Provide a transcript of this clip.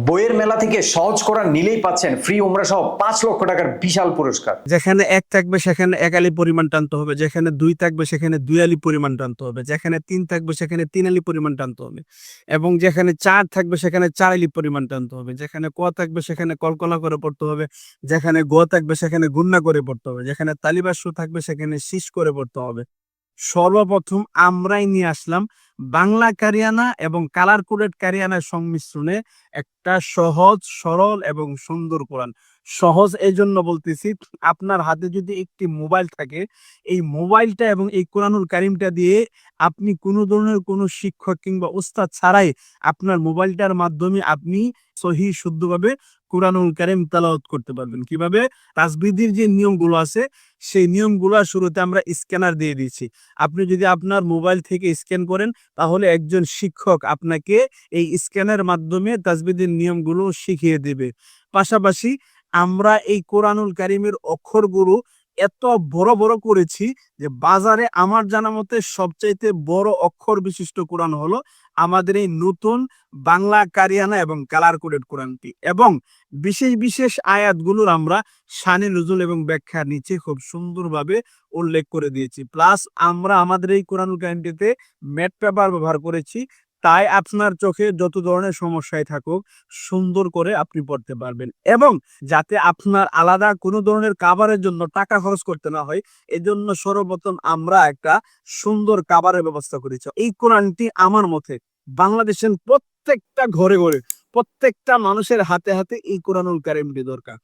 বইয়ের মেলা থেকে সহজ করা নিলেই পাচ্ছেন ফ্রি উমরা সহ 5 লক্ষ টাকার বিশাল পুরস্কার। যেখানে ১ থাকবে সেখানে ১ আলি পরিমাণ টানতে হবে, যেখানে ২ থাকবে সেখানে ২ আলি পরিমাণ টানতে হবে, যেখানে ৩ থাকবে সেখানে ৩ আলি পরিমাণ টানতে হবে এবং যেখানে ৪ থাকবে সেখানে ৪ আলি পরিমাণ টানতে হবে, যেখানে ক থাকবে সেখানে কলকলা করে পড়তে হবে, যেখানে গ থাকবে সেখানে গুণনা করে পড়তে হবে, যেখানে তালিবাস্য থাকবে সেখানে শীষ করে পড়তে হবে। সর্বপ্রথম আমরাই নিয়ে আসলাম বাংলা কারিয়ানা এবং কালার কোডেড কারিয়ানার সংমিশ্রণে একটা সহজ, সরল এবং সুন্দর কোরআন। সহজ এজন্য বলতেছি, আপনার হাতে যদি একটি মোবাইল থাকে, এই মোবাইলটা এবং এই কোরআনুল কারিমটা দিয়ে আপনি কোনো ধরনের কোনো শিক্ষক কিংবা ওস্তাদ ছাড়াই আপনার মোবাইলটার মাধ্যমে আপনি সহিহ শুদ্ধভাবে কোরআনুল কারিম তেলাওয়াত করতে পারবেন। কিভাবে? তাজবিদির যে নিয়মগুলো আছে, সেই নিয়মগুলো শুরুতে আমরা স্ক্যানার দিয়ে দিয়েছি। আপনি যদি আপনার মোবাইল থেকে স্ক্যান করেন, তাহলে একজন শিক্ষক আপনাকে এই স্ক্যানের মাধ্যমে তাজবিদের নিয়মগুলো শিখিয়ে দেবে। পাশাপাশি আমরা এই কোরআনুল কারিমের অক্ষরগুলো এত বড় বড় করেছি যে বাজারে আমার জানা মতে সবচাইতে বড় অক্ষর বিশিষ্ট কোরআন হলো আমাদের এই নতুন বাংলা কারিয়ানা এবং কালার কোডেড কোরআনটি। এবং বিশেষ বিশেষ আয়াতগুলোর আমরা শানে নজুল এবং ব্যাখ্যার নিচে খুব সুন্দরভাবে উল্লেখ করে দিয়েছি। প্লাস আমরা আমাদের এই কোরআনুল কারিমটিতে ম্যাট পেপার ব্যবহার করেছি, তাই আপনার চোখে যত ধরনের সমস্যায় থাকুক সুন্দর করে আপনি পড়তে পারবেন। এবং যাতে আপনার আলাদা কোনো ধরনের কাভারের জন্য টাকা খরচ করতে না হয়, এজন্য সর্বপ্রথম আমরা একটা সুন্দর কাভারের ব্যবস্থা করেছি। এই কোরআনটি আমার মতে বাংলাদেশের প্রত্যেকটা ঘরে ঘরে, প্রত্যেকটা মানুষের হাতে হাতে এই কোরআনুল কারিমটি দরকার।